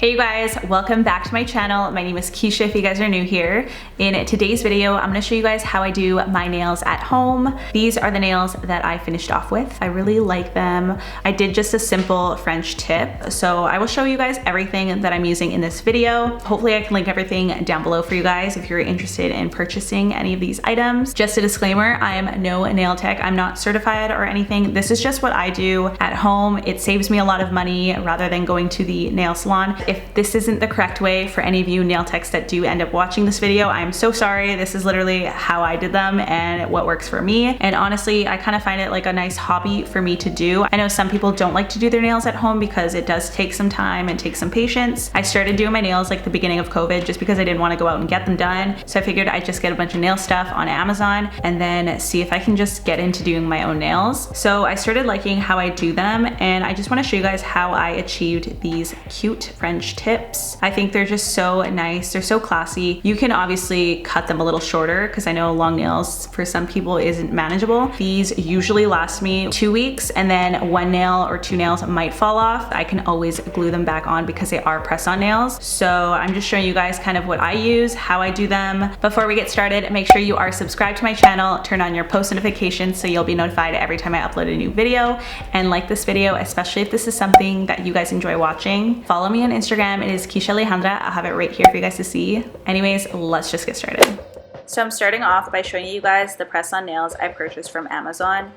Hey you guys, welcome back to my channel. My name is Keisha if you guys are new here. In today's video, I'm gonna show you guys how I do my nails at home. These are the nails that I finished off with. I really like them. I did just a simple French tip, so I will show you guys everything that I'm using in this video. Hopefully I can link everything down below for you guys if you're interested in purchasing any of these items. Just a disclaimer, I am no nail tech. I'm not certified or anything. This is just what I do at home. It saves me a lot of money rather than going to the nail salon. If this isn't the correct way for any of you nail techs that do end up watching this video, I'm so sorry. This is literally how I did them and what works for me. And honestly, I kind of find it like a nice hobby for me to do. I know some people don't like to do their nails at home because it does take some time and take some patience. I started doing my nails like the beginning of COVID just because I didn't want to go out and get them done. So I figured I'd just get a bunch of nail stuff on Amazon and then see if I can just get into doing my own nails. So I started liking how I do them, and I just want to show you guys how I achieved these cute French tips. I think they're just so nice. They're so classy. You can obviously cut them a little shorter because I know long nails for some people isn't manageable. These usually last me 2 weeks, and then one nail or two nails might fall off. I can always glue them back on because they are press-on nails. So I'm just showing you guys kind of what I use, how I do them. Before we get started, make sure you are subscribed to my channel, turn on your post notifications so you'll be notified every time I upload a new video, and like this video, especially if this is something that you guys enjoy watching. Follow me on Instagram. It is Keisha Alejandra. I'll have it right here for you guys to see. Anyways, let's just get started. So I'm starting off by showing you guys the press-on nails I purchased from Amazon.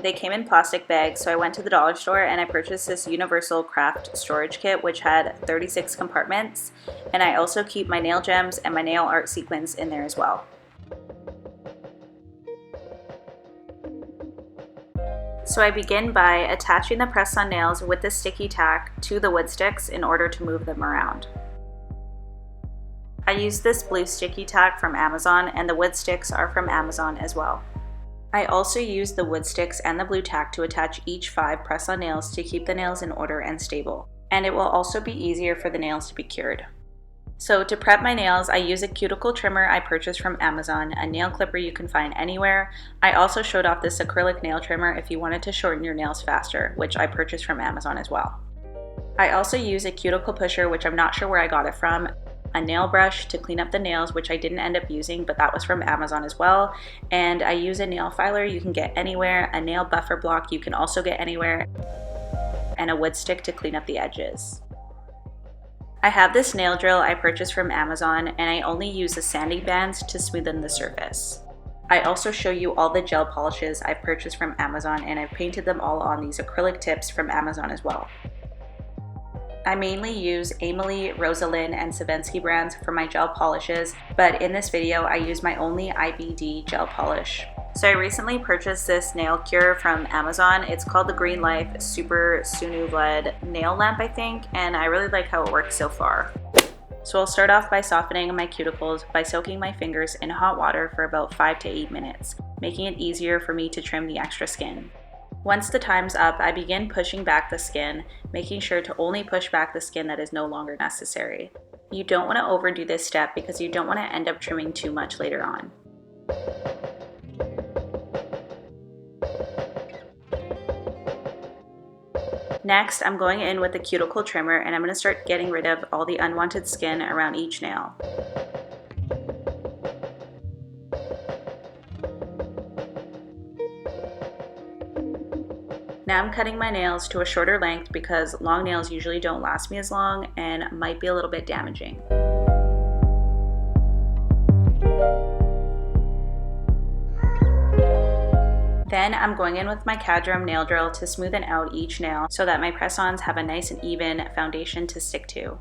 They came in plastic bags, so I went to the dollar store and I purchased this universal craft storage kit which had 36 compartments, and I also keep my nail gems and my nail art sequins in there as well. So I begin by attaching the press-on nails with the sticky tack to the wood sticks in order to move them around. I use this blue sticky tack from Amazon, and the wood sticks are from Amazon as well. I also use the wood sticks and the blue tack to attach each 5 press-on nails to keep the nails in order and stable, and it will also be easier for the nails to be cured. So to prep my nails, I use a cuticle trimmer I purchased from Amazon, a nail clipper you can find anywhere. I also showed off this acrylic nail trimmer if you wanted to shorten your nails faster, which I purchased from Amazon as well. I also use a cuticle pusher, which I'm not sure where I got it from, a nail brush to clean up the nails, which I didn't end up using, but that was from Amazon as well, and I use a nail filer you can get anywhere, a nail buffer block you can also get anywhere, and a wood stick to clean up the edges. I have this nail drill I purchased from Amazon, and I only use the sanding bands to smoothen the surface. I also show you all the gel polishes I've purchased from Amazon, and I've painted them all on these acrylic tips from Amazon as well. I mainly use Emily, Rosalind, and Savensky brands for my gel polishes, but in this video I use my only IBD gel polish. So I recently purchased this nail cure from Amazon. It's called the Green Life Super Sunu Bled Nail Lamp, I think, and I really like how it works so far. So I'll start off by softening my cuticles by soaking my fingers in hot water for about 5 to 8 minutes, making it easier for me to trim the extra skin. Once the time's up, I begin pushing back the skin, making sure to only push back the skin that is no longer necessary. You don't want to overdo this step because you don't want to end up trimming too much later on. Next, I'm going in with the cuticle trimmer, and I'm going to start getting rid of all the unwanted skin around each nail. Now I'm cutting my nails to a shorter length because long nails usually don't last me as long and might be a little bit damaging. Then I'm going in with my Cadram nail drill to smoothen out each nail so that my press-ons have a nice and even foundation to stick to.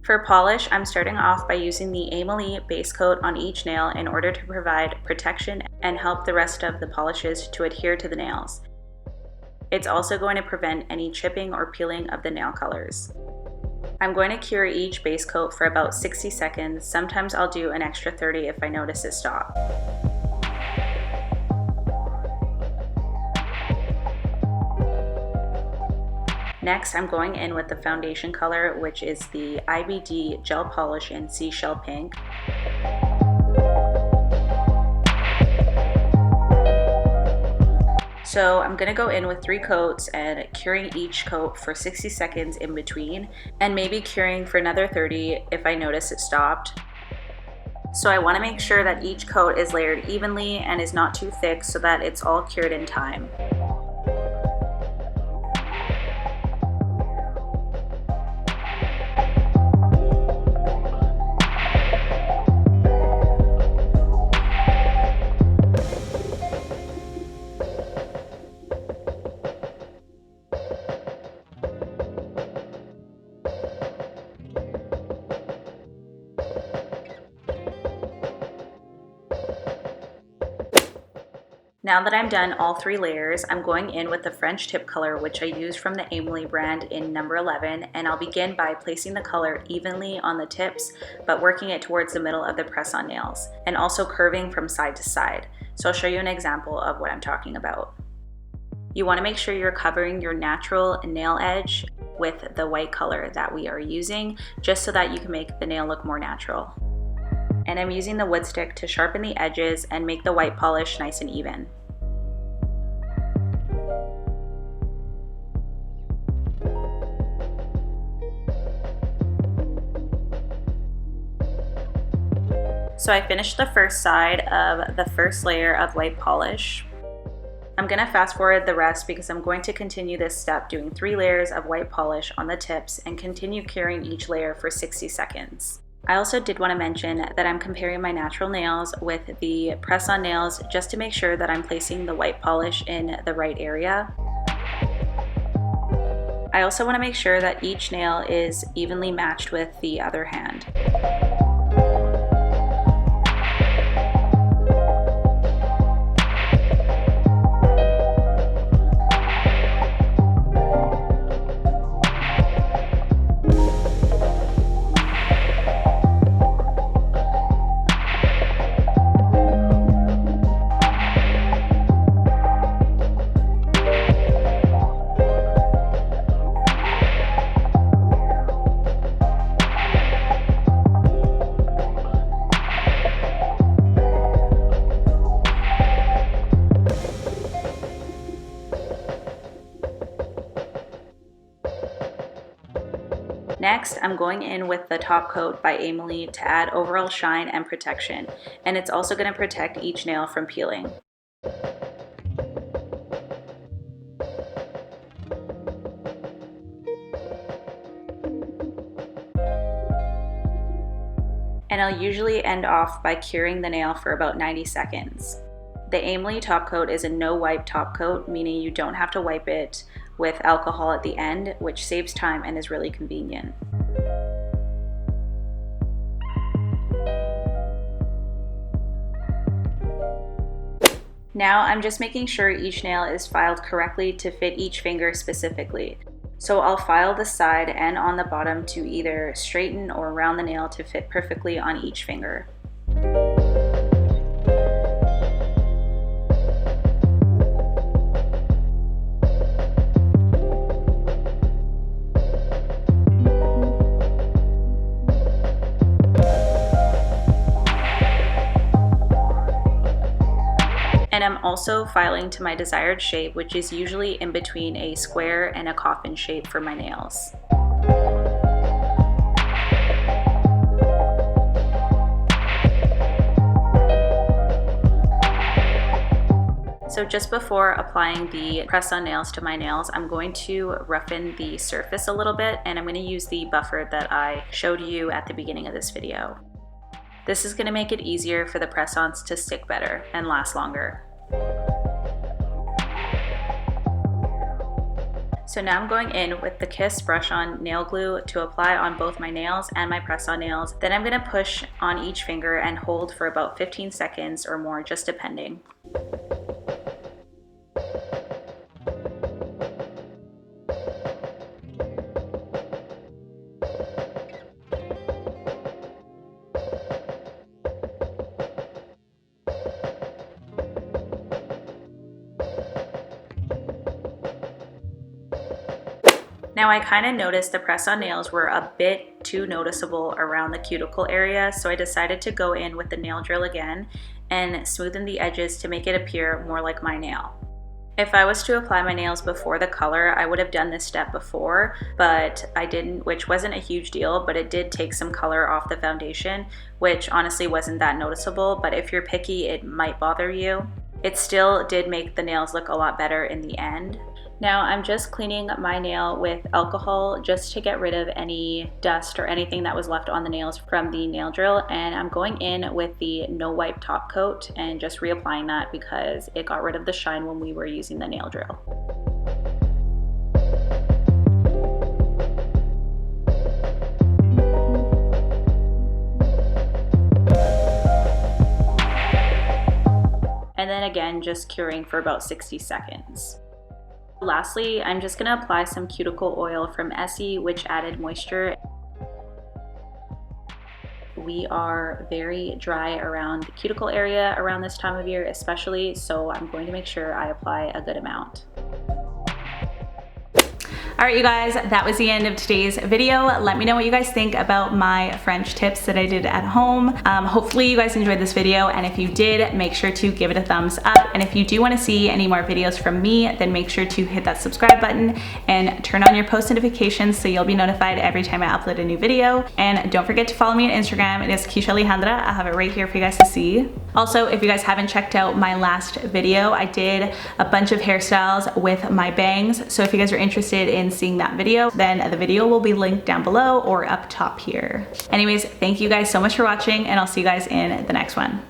For polish, I'm starting off by using the Emily base coat on each nail in order to provide protection and help the rest of the polishes to adhere to the nails. It's also going to prevent any chipping or peeling of the nail colors. I'm going to cure each base coat for about 60 seconds. Sometimes I'll do an extra 30 if I notice it stop. Next, I'm going in with the foundation color, which is the IBD Gel Polish in Seashell Pink. So I'm gonna go in with 3 coats and curing each coat for 60 seconds in between, and maybe curing for another 30 if I notice it stopped. So I wanna make sure that each coat is layered evenly and is not too thick so that it's all cured in time. Now that I'm done all 3 layers, I'm going in with the French tip color, which I use from the Emily brand in number 11, and I'll begin by placing the color evenly on the tips, but working it towards the middle of the press-on nails, and also curving from side to side. So I'll show you an example of what I'm talking about. You want to make sure you're covering your natural nail edge with the white color that we are using, just so that you can make the nail look more natural. And I'm using the wood stick to sharpen the edges and make the white polish nice and even. So I finished the first side of the first layer of white polish. I'm gonna fast forward the rest because I'm going to continue this step doing 3 layers of white polish on the tips and continue curing each layer for 60 seconds. I also did want to mention that I'm comparing my natural nails with the press-on nails just to make sure that I'm placing the white polish in the right area. I also want to make sure that each nail is evenly matched with the other hand. Next, I'm going in with the top coat by Emily to add overall shine and protection, and it's also going to protect each nail from peeling. And I'll usually end off by curing the nail for about 90 seconds. The Emily top coat is a no wipe top coat, meaning you don't have to wipe it with alcohol at the end, which saves time and is really convenient. Now I'm just making sure each nail is filed correctly to fit each finger specifically. So I'll file the side and on the bottom to either straighten or round the nail to fit perfectly on each finger. And I'm also filing to my desired shape, which is usually in between a square and a coffin shape for my nails. So just before applying the press-on nails to my nails, I'm going to roughen the surface a little bit, and I'm going to use the buffer that I showed you at the beginning of this video. This is going to make it easier for the press-ons to stick better and last longer. So now I'm going in with the Kiss brush-on nail glue to apply on both my nails and my press-on nails. Then I'm going to push on each finger and hold for about 15 seconds or more, just depending. Now I kind of noticed the press-on nails were a bit too noticeable around the cuticle area, so I decided to go in with the nail drill again and smoothen the edges to make it appear more like my nail. If I was to apply my nails before the color, I would have done this step before, but I didn't, which wasn't a huge deal, but it did take some color off the foundation, which honestly wasn't that noticeable, but if you're picky, it might bother you. It still did make the nails look a lot better in the end. Now I'm just cleaning my nail with alcohol just to get rid of any dust or anything that was left on the nails from the nail drill, and I'm going in with the no wipe top coat and just reapplying that because it got rid of the shine when we were using the nail drill. And then again, just curing for about 60 seconds. Lastly, I'm just going to apply some cuticle oil from Essie, which added moisture. We are very dry around the cuticle area around this time of year especially, so I'm going to make sure I apply a good amount. All right, you guys, that was the end of today's video. Let me know what you guys think about my French tips that I did at home. Hopefully you guys enjoyed this video, and if you did, make sure to give it a thumbs up. And if you do want to see any more videos from me, then make sure to hit that subscribe button and turn on your post notifications so you'll be notified every time I upload a new video. And don't forget to follow me on Instagram. It is Keisha Alejandra. I have it right here for you guys to see. Also, if you guys haven't checked out my last video, I did a bunch of hairstyles with my bangs. So if you guys are interested in seeing that video, then the video will be linked down below or up top here. Anyways, thank you guys so much for watching, and I'll see you guys in the next one.